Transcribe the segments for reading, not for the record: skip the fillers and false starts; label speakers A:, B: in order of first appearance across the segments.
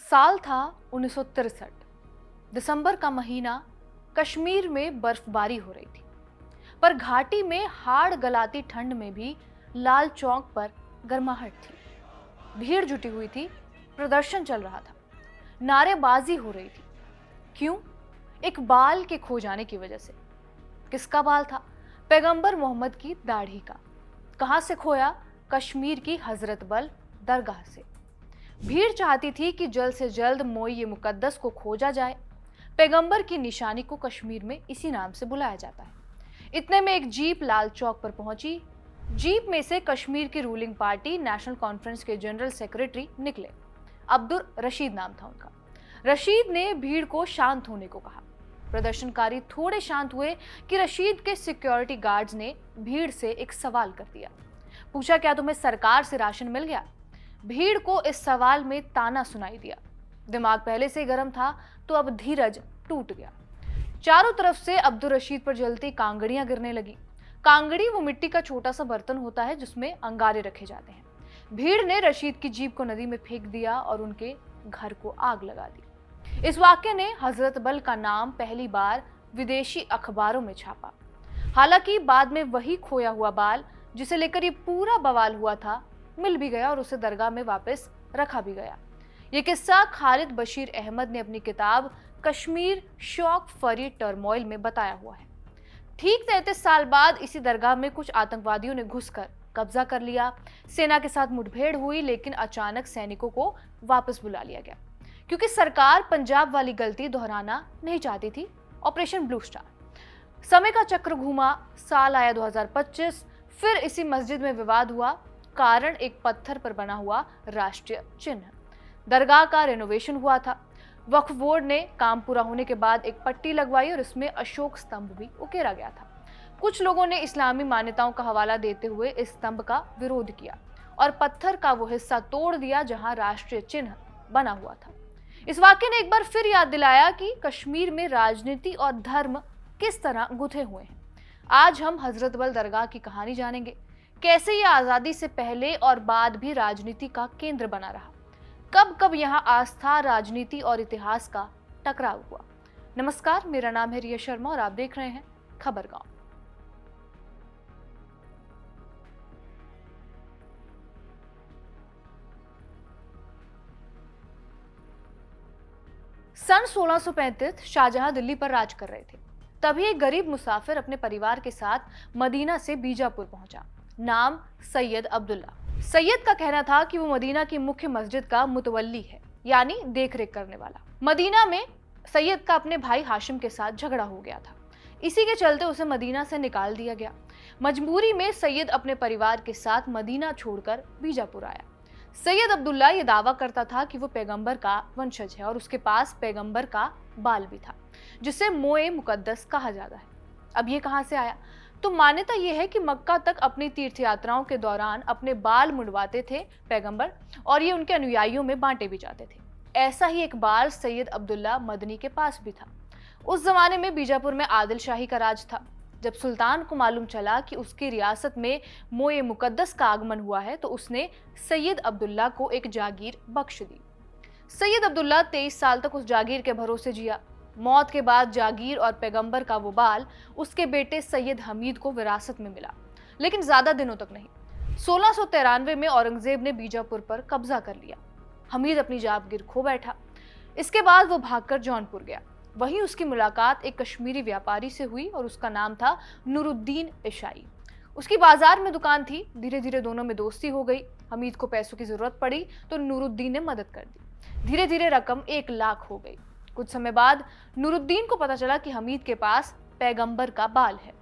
A: साल था 1963। दिसंबर का महीना। कश्मीर में बर्फबारी हो रही थी, पर घाटी में हाड़ गलाती ठंड में भी लाल चौक पर गर्माहट थी। भीड़ जुटी हुई थी, प्रदर्शन चल रहा था, नारेबाजी हो रही थी। क्यों? एक बाल के खो जाने की वजह से। किसका बाल था? पैगंबर मोहम्मद की दाढ़ी का। कहां से खोया? कश्मीर की हजरत बल दरगाह से। भीड़ चाहती थी कि जल्द से जल्द मोई मुकद्दस को खोजा जाए। पैगंबर की निशानी को कश्मीर में इसी नाम से बुलाया जाता है। इतने में एक जीप लाल चौक पर पहुंची। जीप में से कश्मीर की रूलिंग पार्टी नेशनल कॉन्फ्रेंस के जनरल सेक्रेटरी निकले। अब्दुल रशीद नाम था उनका। रशीद ने भीड़ को शांत होने को कहा। प्रदर्शनकारी थोड़े शांत हुए कि रशीद के सिक्योरिटी गार्ड्स ने भीड़ से एक सवाल कर दिया। पूछा, क्या तुम्हें सरकार से राशन मिल गया? भीड़ को इस सवाल में ताना सुनाई दिया। दिमाग पहले से ही गर्म था, तो अब धीरज टूट गया। चारों तरफ से अब्दुल रशीद पर जलती कांगड़ियां गिरने लगी। कांगड़ी वो मिट्टी का छोटा सा बर्तन होता है जिसमें अंगारे रखे जाते हैं। भीड़ ने रशीद की जीप को नदी में फेंक दिया और उनके घर को आग लगा दी। इस वाक्य ने हजरत बल का नाम पहली बार विदेशी अखबारों में छापा। हालांकि बाद में वही खोया हुआ बाल जिसे लेकर ये पूरा बवाल हुआ था, मिल भी गया और उसे दरगाह में वापस रखा भी गया। ये किस्सा खालिद बशीर अहमद ने अपनी किताब कश्मीर शॉक फरी टर्मोइल में बताया हुआ है। ठीक 33 साल बाद इसी दरगाह में कुछ आतंकवादियों ने घुसकर कब्जा कर लिया। सेना के साथ मुठभेड़ हुई, लेकिन अचानक सैनिकों को वापस बुला लिया गया, क्योंकि सरकार पंजाब वाली गलती दोहराना नहीं चाहती थी। Operation blue star. समय का चक्र घूमा, साल आया 2025। फिर इसी मस्जिद में विवाद हुआ। कारण एक पत्थर पर बना हुआ राष्ट्रीय चिन्ह। दरगाह का रेनोवेशन हुआ था। वक्फ बोर्ड ने काम पूरा होने के बाद एक पट्टी लगवाई और इसमें अशोक स्तंभ भी उकेरा गया था। कुछ लोगों ने इस्लामी मान्यताओं का हवाला देते हुए इस स्तंभ का विरोध किया और पत्थर का वो हिस्सा तोड़ दिया जहां राष्ट्रीय चिन्ह बना हुआ था। इस वाक्य ने एक बार फिर याद दिलाया कि कश्मीर में राजनीति और धर्म किस तरह गुथे हुए हैं। आज हम हजरत बल दरगाह की कहानी जानेंगे। कैसे यह आजादी से पहले और बाद भी राजनीति का केंद्र बना रहा। कब कब यहाँ आस्था, राजनीति और इतिहास का टकराव हुआ। नमस्कार, मेरा नाम है रिया शर्मा और आप देख रहे हैं खबरगांव। सन 1635 शाहजहां दिल्ली पर राज कर रहे थे। तभी एक गरीब मुसाफिर अपने परिवार के साथ मदीना से बीजापुर पहुंचा। नाम सैयद अब्दुल्ला। सैयद का कहना था कि वो मदीना की मुख्य मस्जिद का मुतवल्ली है, यानी देखरेख करने वाला। मदीना में सैयद का अपने भाई हाशिम के साथ झगड़ा हो गया था। इसी के चलते उसे मदीना से निकाल दिया गया। मजबूरी में सैयद अपने परिवार के साथ मदीना छोड़कर बीजापुर आया। सैयद अब्दुल्ला ये दावा करता था कि वो पैगंबर का वंशज है और उसके पास पैगंबर का बाल भी था, जिसे मोए मुकद्दस कहा जाता है। अब ये कहां से आया? तो मान्यता यह है कि मक्का तक अपनी तीर्थ यात्राओं के दौरान अपने बाल मुंडवाते थे पैगंबर, और ये उनके अनुयायियों में बांटे भी जाते थे। ऐसा ही एक बाल सैयद अब्दुल्ला मदनी के पास भी था। उस जमाने में बीजापुर में आदिल शाही का राज था। जब सुल्तान को मालूम चला कि उसकी रियासत में मोए मुकद्दस का आगमन हुआ है, तो उसने सैयद अब्दुल्ला को एक जागीर बख्श दी। सैयद अब्दुल्ला 23 साल तक उस जागीर के भरोसे जिया। मौत के बाद जागीर और पैगंबर का वो बाल उसके बेटे सैयद हमीद को विरासत में मिला, लेकिन ज्यादा दिनों तक नहीं। 1693 में औरंगजेब ने बीजापुर पर कब्जा कर लिया। हमीद अपनी जागीर खो बैठा। इसके बाद वो भागकर जौनपुर गया। वहीं उसकी मुलाकात एक कश्मीरी व्यापारी से हुई और उसका नाम था नूरुद्दीन ईशाई। उसकी बाजार में दुकान थी। धीरे धीरे दोनों में दोस्ती हो गई। हमीद को पैसों की जरूरत पड़ी तो नूरुद्दीन ने मदद कर दी। धीरे धीरे रकम 1 लाख हो गई। कुछ समय बाद नूरुद्दीन को पता चला कि हमीद के पास पैगंबर का बाल है।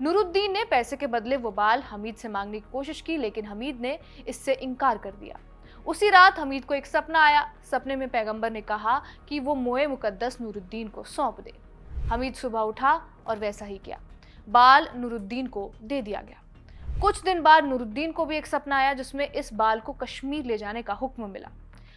A: नूरुद्दीन ने पैसे के बदले वो बाल हमीद से मांगने की कोशिश की, लेकिन हमीद ने इससे इनकार कर दिया। उसी रात हमीद को एक सपना आया। सपने में पैगंबर ने कहा कि वो मोए मुकद्दस नूरुद्दीन को सौंप दे। हमीद सुबह उठा और वैसा ही किया। बाल नूरुद्दीन को दे दिया गया। कुछ दिन बाद नूरुद्दीन को भी एक सपना आया जिसमें इस बाल को कश्मीर ले जाने का हुक्म मिला।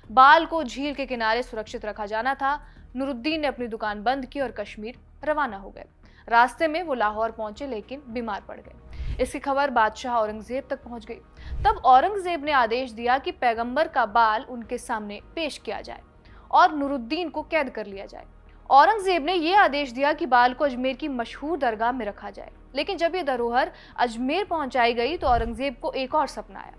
A: बाल को झील के किनारे सुरक्षित रखा जाना था। नूरुद्दीन ने अपनी दुकान बंद की और कश्मीर रवाना हो गए। रास्ते में वो लाहौर पहुंचे, लेकिन बीमार पड़ गए। इसकी खबर बादशाह औरंगजेब तक पहुंच गई। तब औरंगजेब ने आदेश दिया कि पैगंबर का बाल उनके सामने पेश किया जाए। और नूरुद्दीन को कैद कर लिया जाए। औरंगजेब ने यह आदेश दिया कि बाल को अजमेर की मशहूर दरगाह में रखा जाए। लेकिन जब यह धरोहर अजमेर पहुंचाई गई तो औरंगजेब को एक और सपना आया।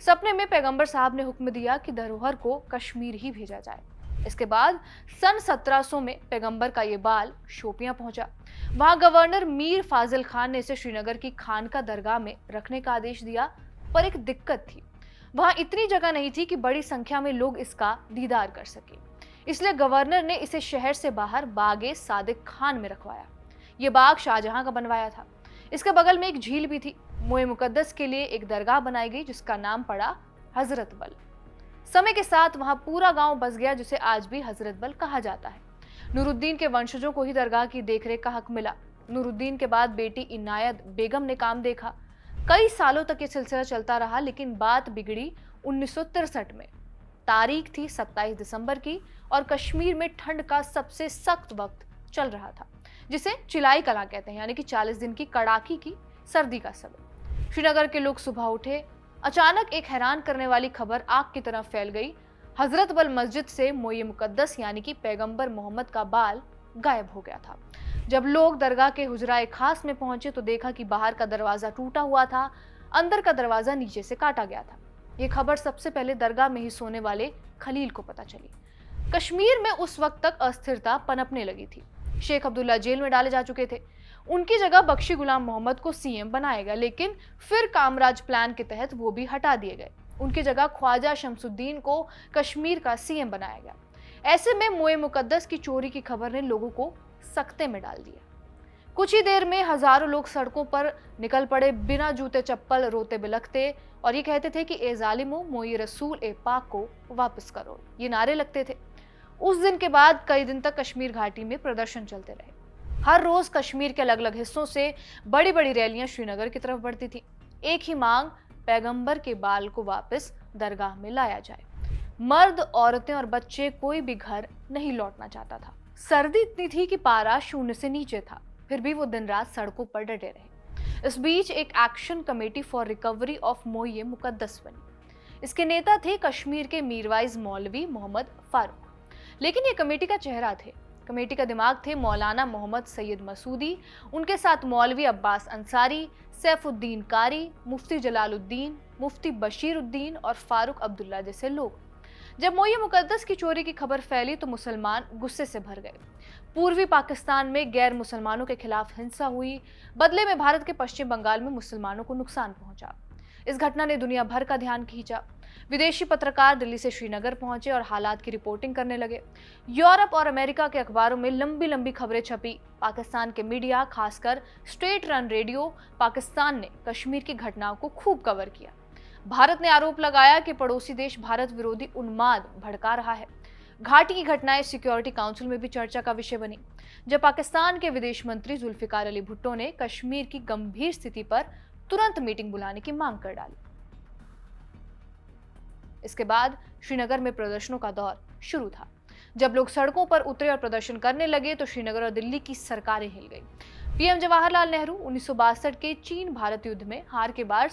A: सपने में पैगंबर साहब ने हुक्म दिया कि धरोहर को कश्मीर ही भेजा जाए। इसके बाद सन 1700 में पैगंबर का ये बाल शोपियां पहुंचा। वहां गवर्नर मीर फाजिल खान ने इसे श्रीनगर की खानका दरगाह में रखने का आदेश दिया, पर एक दिक्कत थी। वहां इतनी जगह नहीं थी कि बड़ी संख्या में लोग इसका दीदार कर सके। इसलिए गवर्नर ने इसे शहर से बाहर बागे सादिक खान में रखवाया। ये बाग शाहजहां का बनवाया था। इसके बगल में एक झील भी थी। मोए मुकद्दस के लिए एक दरगाह बनाई गई जिसका नाम पड़ा हजरत बल। समय के साथ वहां पूरा गांव बस गया जिसे आज भी हजरत बल कहा जाता है। नूरुद्दीन के वंशजों को ही दरगाह की देखरेख का हक मिला। नूरुद्दीन के बाद बेटी इनायत बेगम ने काम देखा। कई सालों तक ये सिलसिला चलता रहा, लेकिन बात बिगड़ी 1963 में। तारीख थी 27 दिसंबर की और कश्मीर में ठंड का सबसे सख्त वक्त चल रहा था, जिसे चिलाई कला कहते हैं, यानी कि 40 दिन की कड़ाकी की सर्दी का समय। श्रीनगर के लोग सुबह उठे। अचानक एक हैरान करने वाली खबर आग की तरह फैल गई। हजरत बल मस्जिद से मोए मुकद्दस यानी कि पैगंबर मोहम्मद का बाल गायब हो गया था। जब लोग दरगाह के हुजराए खास में पहुंचे तो देखा कि बाहर का दरवाजा टूटा हुआ था, अंदर का दरवाजा नीचे से काटा गया था। ये खबर सबसे पहले दरगाह में ही सोने वाले खलील को पता चली। कश्मीर में उस वक्त तक अस्थिरता पनपने लगी थी। शेख अब्दुल्ला जेल में डाले जा चुके थे। उनकी जगह बख्शी गुलाम मोहम्मद को सीएम बनाया गया, लेकिन फिर कामराज प्लान के तहत वो भी हटा दिए गए। उनकी जगह ख्वाजा शमसुद्दीन को कश्मीर का सीएम बनाया गया। ऐसे में मोए मुकद्दस की चोरी की खबर ने लोगों को सकते में डाल दिया। कुछ ही देर में हजारों लोग सड़कों पर निकल पड़े, बिना जूते चप्पल, रोते बिलखते, और ये कहते थे कि ए जालिमो मोए रसूल ए पाक को वापस करो। ये नारे लगते थे। उस दिन के बाद कई दिन तक कश्मीर घाटी में प्रदर्शन चलते रहे। हर रोज कश्मीर के अलग अलग हिस्सों से बड़ी बड़ी रैलियां श्रीनगर की तरफ बढ़ती थी। एक ही मांग, पैगंबर के बाल को वापस दरगाह में लाया जाए। मर्द, औरतें और बच्चे कोई भी घर नहीं लौटना चाहता था। सर्दी इतनी थी कि पारा शून्य से नीचे था, फिर भी वो दिन रात सड़कों पर डटे रहे। इस बीच एक action committee for recovery of मोए मुकद्दस बनी। इसके नेता थे कश्मीर के मीरवाइज मौलवी मोहम्मद फारूक। लेकिन ये कमेटी का चेहरा थे, कमेटी का दिमाग थे मौलाना मोहम्मद सैयद मसूदी। उनके साथ मौलवी अब्बास अंसारी, सैफुद्दीन कारी, मुफ्ती जलालुद्दीन, मुफ्ती बशीरुद्दीन और फारूक अब्दुल्ला जैसे लोग। जब मोए मुकद्दस की चोरी की खबर फैली तो मुसलमान गुस्से से भर गए। पूर्वी पाकिस्तान में गैर मुसलमानों के खिलाफ हिंसा हुई। बदले में भारत के पश्चिम बंगाल में मुसलमानों को नुकसान पहुंचा। इस घटना ने दुनिया भर का ध्यान खींचा। विदेशी पत्रकार दिल्ली से श्रीनगर पहुंचे और हालात की रिपोर्टिंग करने लगे। यूरोप और अमेरिका के अखबारों में लंबी लंबी खबरें छपी। पाकिस्तान के मीडिया, खासकर स्टेट रन रेडियो पाकिस्तान ने कश्मीर की घटनाओं को खूब कवर किया। भारत ने आरोप लगाया कि पड़ोसी देश भारत विरोधी उन्माद भड़का रहा है। घाटी की घटनाएं सिक्योरिटी काउंसिल में भी चर्चा का विषय बनी, जब पाकिस्तान के विदेश मंत्री जुल्फिकार अली भुट्टो ने कश्मीर की गंभीर स्थिति पर तुरंत मीटिंग बुलाने की मांग कर डाली। इसके बाद श्रीनगर में प्रदर्शनों का दौर शुरू था। जब लोग सड़कों पर उतरे और प्रदर्शन करने लगे तो श्रीनगर और दिल्ली की सरकारें हिल गई। पीएम जवाहरलाल नेहरू 1962 के चीन भारत युद्ध में हार के बाद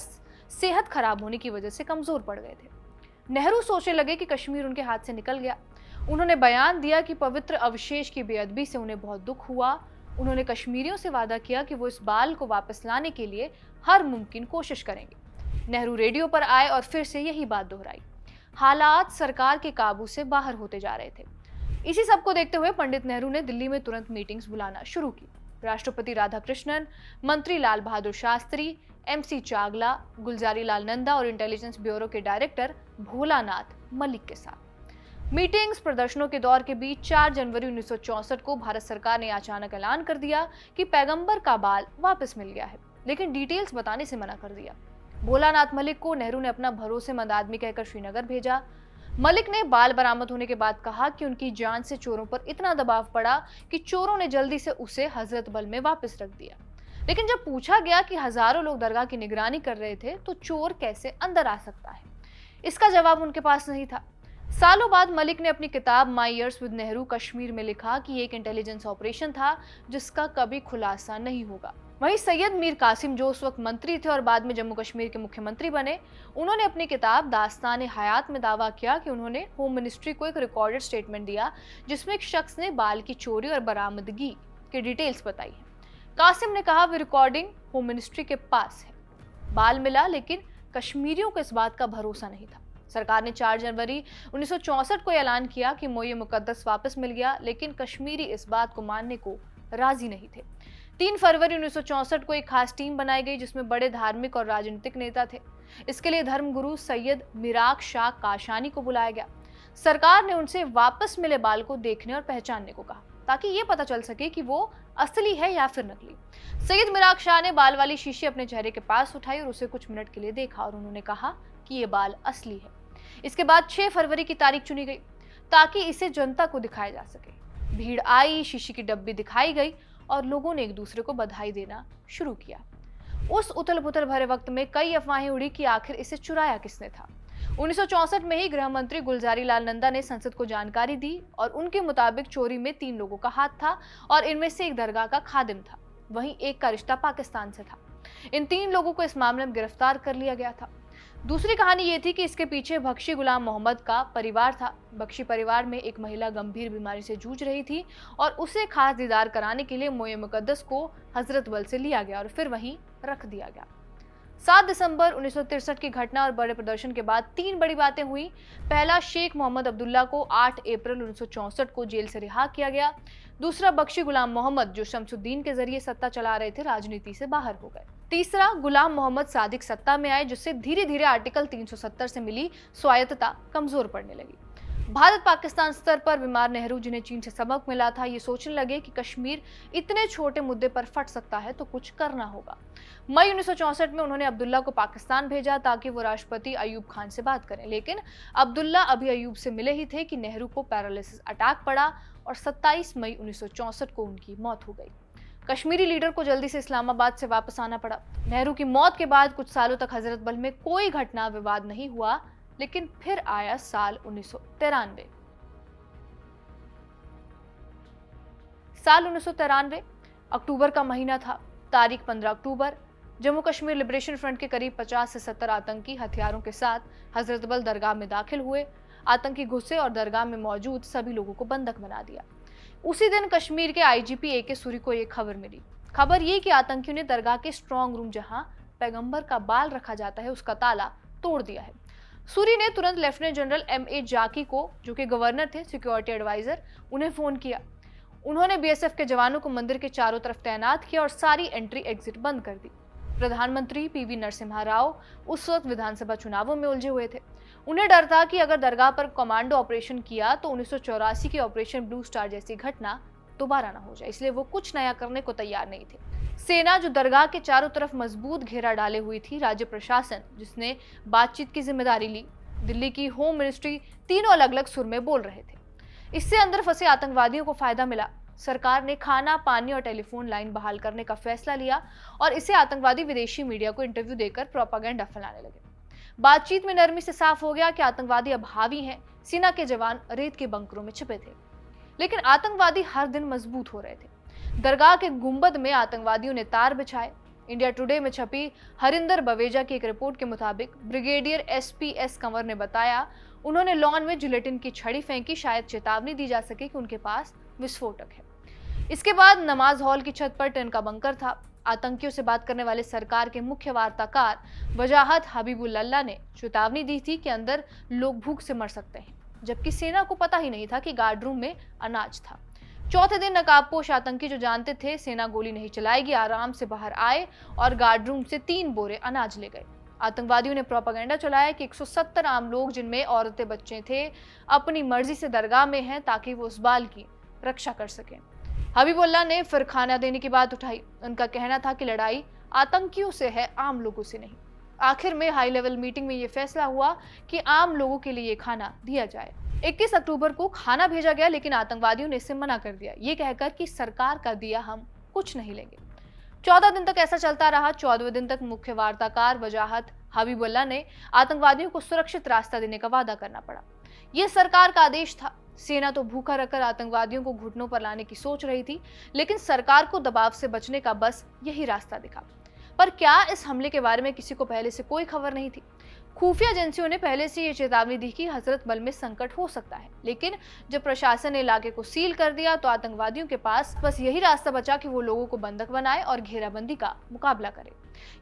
A: सेहत खराब होने की वजह से कमजोर पड़ गए थे। नेहरू सोचने लगे कि कश्मीर उनके हाथ से निकल गया। उन्होंने बयान दिया कि पवित्र अवशेष की बेअदबी से उन्हें बहुत दुख हुआ। उन्होंने कश्मीरियों से वादा किया कि वो इस बाल को वापस लाने के लिए हर मुमकिन कोशिश करेंगे। नेहरू रेडियो पर आए और फिर से यही बात दोहराई। हालात सरकार के काबू से बाहर होते जा रहे थे। इसी सब को देखते हुए पंडित नेहरू ने दिल्ली में तुरंत मीटिंग्स बुलाना शुरू की। राष्ट्रपति राधाकृष्णन, मंत्री लाल बहादुर शास्त्री, एमसी चावला, गुलजारी लाल नंदा और इंटेलिजेंस ब्यूरो के डायरेक्टर भोलानाथ मलिक के साथ। मीटिंग्स, प्रदर्शनों के दौर के बीच 4 जनवरी 1964 को भारत सरकार ने अचानक ऐलान कर दिया कि पैगंबर का बाल वापस मिल गया है, लेकिन डिटेल्स बताने से मना कर दिया। भोलानाथ मलिक को नेहरू ने अपना भरोसेमंद आदमी कहकर श्रीनगर भेजा। मलिक ने बाल बरामद होने के बाद कहा कि उनकी जान से चोरों पर इतना दबाव पड़ा कि चोरों ने जल्दी से उसे हजरत बल में वापस रख दिया। लेकिन जब पूछा गया कि हजारों लोग दरगाह की निगरानी कर रहे थे तो चोर कैसे अंदर आ सकता है, इसका जवाब उनके पास नहीं था। सालों बाद मलिक ने अपनी किताब माई ईयर्स विद नेहरू कश्मीर में लिखा कि एक इंटेलिजेंस ऑपरेशन था जिसका कभी खुलासा नहीं होगा। वहीं सैयद मीर कासिम, जो उस वक्त मंत्री थे और बाद में जम्मू कश्मीर के मुख्यमंत्री बने, उन्होंने अपनी किताब दास्तान हयात में दावा किया कि उन्होंने होम मिनिस्ट्री को एक रिकॉर्डेड स्टेटमेंट दिया जिसमें एक शख्स ने बाल की चोरी और बरामदगी की डिटेल्स बताई है। कासिम ने कहा वो रिकॉर्डिंग होम मिनिस्ट्री के पास है। बाल मिला, लेकिन कश्मीरियों को इस बात का भरोसा नहीं था। सरकार ने 4 जनवरी 1964 को ऐलान किया कि मोये मुकद्दस वापस मिल गया, लेकिन कश्मीरी इस बात को मानने को राजी नहीं थे। 3 फरवरी 1964 को एक खास टीम बनाई गई जिसमें बड़े धार्मिक और राजनीतिक नेता थे। इसके लिए धर्मगुरु सैयद मिराग शाह काशानी को बुलाया गया। सरकार ने उनसे वापस मिले बाल को देखने और पहचानने को कहा ताकि ये पता चल सके कि वो असली है या फिर नकली। सैयद मिराग शाह ने बाल वाली शीशी अपने चेहरे के पास उठाई और उसे कुछ मिनट के लिए देखा और उन्होंने कहा कि ये बाल असली है। इसके बाद 6 फरवरी की तारीख चुनी गई ताकि इसे जनता को दिखाया जा सके। भीड़ आई, शीशी की डब्बी दिखाई गई और लोगों ने एक दूसरे को बधाई देना शुरू किया। उस उथल पुथल भरे वक्त में कई अफवाहें उड़ी कि आखिर इसे चुराया किसने था। 1964 में ही गृह मंत्री गुलजारी लाल नंदा ने संसद को जानकारी दी और उनके मुताबिक चोरी में 3 लोगों का हाथ था और इनमें से एक दरगाह का खादिम था, वहीं एक का रिश्ता पाकिस्तान से था। इन 3 लोगों को इस मामले में गिरफ्तार कर लिया गया था। दूसरी कहानी ये थी कि इसके पीछे बख्शी गुलाम मोहम्मद का परिवार था। बख्शी परिवार में एक महिला गंभीर बीमारी से जूझ रही थी और उसे खास दीदार कराने के लिए मोये मुकद्दस को हजरत बल से लिया गया और फिर वहीं रख दिया गया। 7 दिसंबर 1963 की घटना और बड़े प्रदर्शन के बाद 3 बड़ी बातें हुई। पहला, शेख मोहम्मद अब्दुल्ला को 8 अप्रैल 1964 को जेल से रिहा किया गया। दूसरा, बख्शी गुलाम मोहम्मद, जो शमसुद्दीन के जरिए सत्ता चला रहे थे, राजनीति से बाहर हो गए। तीसरा, गुलाम मोहम्मद सादिक सत्ता में आए, जिससे धीरे धीरे आर्टिकल 370 से मिली स्वायत्तता कमजोर पड़ने लगी। भारत पाकिस्तान स्तर पर बीमार नेहरू, जिन्हें चीन से सबक मिला था, ये सोचने लगे कि कश्मीर इतने छोटे मुद्दे पर फट सकता है तो कुछ करना होगा। मई 1964 में उन्होंने अब्दुल्ला को पाकिस्तान भेजा ताकि वो राष्ट्रपति अयूब खान से बात करें, लेकिन अब्दुल्ला अभी अयूब से मिले ही थे कि नेहरू को पैरालिसिस अटैक पड़ा और 27 मई 1964 को उनकी मौत हो गई। कश्मीरी लीडर को जल्दी से इस्लामाबाद से वापस आना पड़ा। नेहरू की मौत के बाद कुछ सालों तक हजरत बल में कोई घटना विवाद नहीं हुआ, लेकिन फिर आया साल 1993। साल 1993 अक्टूबर का महीना था। तारीख 15 अक्टूबर। जम्मू कश्मीर लिबरेशन फ्रंट के करीब 50 से 70 आतंकी हथियारों के साथ हजरत बल दरगाह में दाखिल हुए। आतंकी घुसे और दरगाह में मौजूद सभी लोगों को बंधक बना दिया। उसी दिन कश्मीर के आईजीपी ए के सूरी को एक खबर मिली। खबर ये कि आतंकियों ने दरगाह के स्ट्रांग रूम, जहां पैगंबर का बाल रखा जाता है, उसका ताला तोड़ दिया है। सूरी ने तुरंत लेफ्टिनेंट जनरल M.A. जाकी को, जो कि गवर्नर थे, सिक्योरिटी एडवाइजर, उन्हें फोन किया। उन्होंने बीएसएफ के जवानों को मंदिर के चारों तरफ तैनात किया और सारी एंट्री एग्जिट बंद कर दी। प्रधानमंत्री पीवी नरसिम्हा राव उस वक्त विधानसभा चुनावों में उलझे हुए थे। उन्हें डर था कि अगर दरगाह पर कमांडो ऑपरेशन किया तो 1984 की ऑपरेशन ब्लू स्टार जैसी घटना दोबारा ना हो जाए, इसलिए वो कुछ नया करने को तैयार नहीं थे। सेना, जो दरगाह के चारों तरफ मजबूत घेरा डाले हुई थी, राज्य प्रशासन, जिसने बातचीत की जिम्मेदारी ली, दिल्ली की होम मिनिस्ट्री, तीनों अलग अलग सुर में बोल रहे थे। इससे अंदर फंसे आतंकवादियों को फायदा मिला। सरकार ने खाना, पानी और टेलीफोन लाइन बहाल करने का फैसला लिया और इसे आतंकवादी विदेशी मीडिया को इंटरव्यू देकर प्रोपागेंडा फैलाने लगे। बातचीत में नरमी से साफ हो गया कि आतंकवादी अब हावी हैं। सेना के जवान रेत के बंकरों में छिपे थे, लेकिन आतंकवादी हर दिन मजबूत हो रहे थे। दरगाह के गुंबद में आतंकवादियों ने तार बिछाए। इंडिया टुडे में छपी हरिंदर बवेजा की एक रिपोर्ट के मुताबिक ब्रिगेडियर SP.S. कंवर ने बताया, उन्होंने लॉन में जिलेटिन की छड़ी फेंकी, शायद चेतावनी दी जा सके कि उनके पास विस्फोटक है। इसके बाद नमाज हॉल की छत पर टिन का बंकर था। आतंकियों से बात करने वाले सरकार के मुख्य वार्ताकार वजाहत हबीबुल्लाह ने चेतावनी दी थी कि अंदर लोग भूख से मर सकते हैं, जबकि सेना को पता ही नहीं था कि गार्ड रूम में अनाज था। चौथे दिन नकाबपोश आतंकी, जो जानते थे सेना गोली नहीं चलाएगी, आराम से बाहर आए और गार्ड रूम से 3 बोरे अनाज ले गए। आतंकवादियों ने प्रोपेगेंडा चलाया कि 170 आम लोग, जिनमें औरतें बच्चे थे, अपनी मर्जी से दरगाह में हैं ताकि वो उस बाल की रक्षा कर सकें। हबीबुल्लाह ने फिर खाना देने की बात उठाई। उनका कहना था कि लड़ाई आतंकियों से है, आम लोगों से नहीं। आखिर में हाई लेवल मीटिंग में यह फैसला हुआ कि आम लोगों के लिए खाना दिया जाए। 21 अक्टूबर को खाना भेजा गया, लेकिन आतंकवादियों ने इससे मना कर दिया, ये कहकर कि सरकार का दिया हम कुछ नहीं लेंगे। 14 दिन तक ऐसा चलता रहा। 14वें दिन तक मुख्य वार्ताकार वजाहत हबीबुल्लाह ने आतंकवादियों को सुरक्षित रास्ता देने का वादा करना पड़ा। यह सरकार का आदेश था। सेना तो भूखा रखकर आतंकवादियों को घुटनों पर लाने की सोच रही थी, लेकिन सरकार को दबाव से बचने का बस यही रास्ता दिखा। पर क्या इस हमले के बारे में किसी को पहले से कोई खबर नहीं थी? खुफिया एजेंसियों ने पहले से ये चेतावनी दी कि हजरत बल में संकट हो सकता है, लेकिन जब प्रशासन ने इलाके को सील कर दिया तो आतंकवादियों के पास बस यही रास्ता बचा कि वो लोगों को बंधक बनाए और घेराबंदी का मुकाबला करे।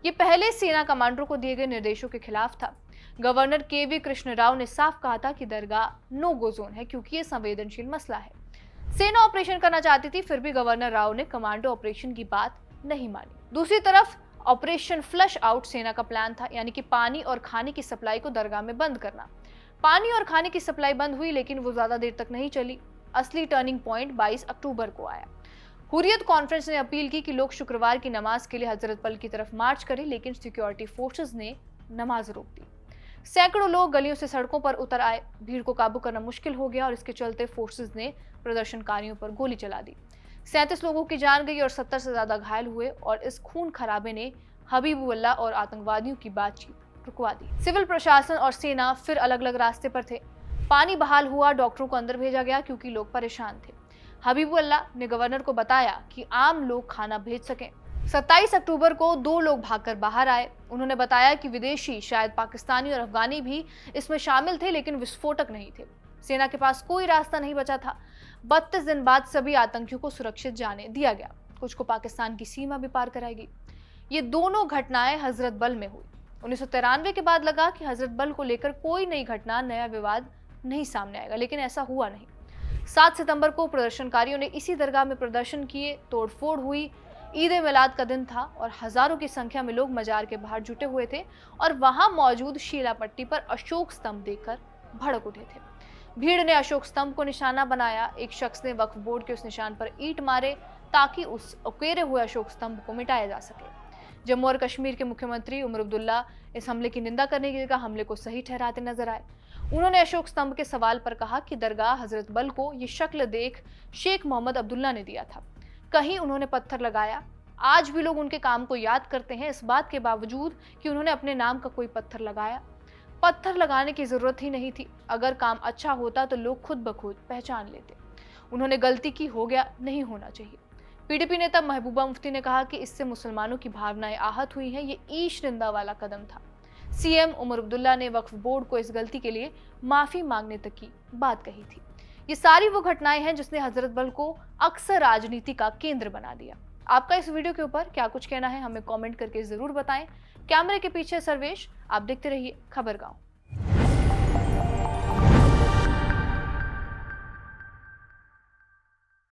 A: ये पहले सेना कमांडरों को दिए गए निर्देशों के खिलाफ था। गवर्नर केवी कृष्ण राव ने साफ कहा था कि दरगाह नो गो जोन है, क्योंकि ये संवेदनशील मसला है। सेना ऑपरेशन करना चाहती थी, फिर भी गवर्नर राव ने कमांडो ऑपरेशन की बात नहीं मानी। दूसरी तरफ ऑपरेशन फ्लश आउट सेना का प्लान था, यानी कि पानी और खाने की सप्लाई को दरगाह में बंद करना। पानी और खाने की सप्लाई बंद हुई, लेकिन वो ज्यादा देर तक नहीं चली। असली टर्निंग पॉइंट 22 अक्टूबर को आया। हुर्रियत कॉन्फ्रेंस ने अपील की कि लोग शुक्रवार की नमाज के लिए हजरत बल की तरफ मार्च करें, लेकिन सिक्योरिटी फोर्सेस ने नमाज रोक दी। सैकड़ों लोग गलियों से सड़कों पर उतर आए। भीड़ को काबू करना मुश्किल हो गया और इसके चलते फोर्सेस ने प्रदर्शनकारियों पर गोली चला दी। 37 लोगों की जान गई और 70 से ज्यादा घायल हुए, और इस खून खराबे ने हबीबुल्लाह और आतंकवादियों की बातचीत रुकवा दी। सिविल प्रशासन और सेना फिर अलग अलग रास्ते पर थे। पानी बहाल हुआ, डॉक्टरों को अंदर भेजा गया क्योंकि लोग परेशान थे। हबीबुल्लाह ने गवर्नर को बताया कि आम लोग खाना भेज सकें। 27 अक्टूबर को 2 लोग भागकर बाहर आए। उन्होंने बताया कि विदेशी, शायद पाकिस्तानी और अफगानी भी इसमें शामिल थे, लेकिन विस्फोटक नहीं थे। सेना के पास कोई रास्ता नहीं बचा था। 32 दिन बाद सभी आतंकियों को सुरक्षित जाने दिया गया। कुछ को पाकिस्तान की सीमा भी पार कराई गई। ये दोनों घटनाएं हजरत बल में हुई। 1993 के बाद लगा कि हजरत बल को लेकर कोई नई घटना, नया विवाद नहीं सामने आएगा, लेकिन ऐसा हुआ नहीं। 7 सितंबर को प्रदर्शनकारियों ने इसी दरगाह में प्रदर्शन किए, तोड़फोड़ हुई। ईद ए मिलाद का दिन था और हजारों की संख्या में लोग मजार के बाहर जुटे हुए थे और वहां मौजूद शीला पट्टी पर अशोक स्तंभ देखकर भड़क उठे थे। भीड़ ने अशोक स्तंभ को निशाना बनाया। एक शख्स ने वक्फ बोर्ड के उस निशान पर ईंट मारे ताकि उस उकेरे हुए अशोक स्तंभ को मिटाया जा सके। जम्मू और कश्मीर के मुख्यमंत्री उमर अब्दुल्ला इस हमले की निंदा करने की जगह हमले को सही ठहराते नजर आए। उन्होंने अशोक स्तंभ के सवाल पर कहा कि दरगाह हजरत बल को ये शक्ल देख शेख मोहम्मद अब्दुल्ला ने दिया था, कहीं उन्होंने पत्थर लगाया। आज भी लोग उनके काम को याद करते हैं, इस बात के बावजूद कि उन्होंने अपने नाम का कोई पत्थर लगाया। पत्थर लगाने की जरूरत ही नहीं थी। अगर काम अच्छा होता तो लोग खुद ब खुद पहचान लेते। उन्होंने गलती की, हो गया, नहीं होना चाहिए। पीडीपी नेता महबूबा मुफ्ती ने कहा कि इससे मुसलमानों की भावनाएं आहत हुई हैं। ये ईश निंदा वाला कदम था। सीएम उमर अब्दुल्ला ने वक्फ बोर्ड को इस गलती के लिए माफी मांगने तक की बात कही थी। ये सारी वो घटनाएं हैं जिसने हजरत बल को अक्सर राजनीति का केंद्र बना दिया। आपका इस वीडियो के ऊपर क्या कुछ कहना है, हमें कमेंट करके जरूर बताएं। कैमरे के पीछे सर्वेश, आप देखते रहिए खबर गांव।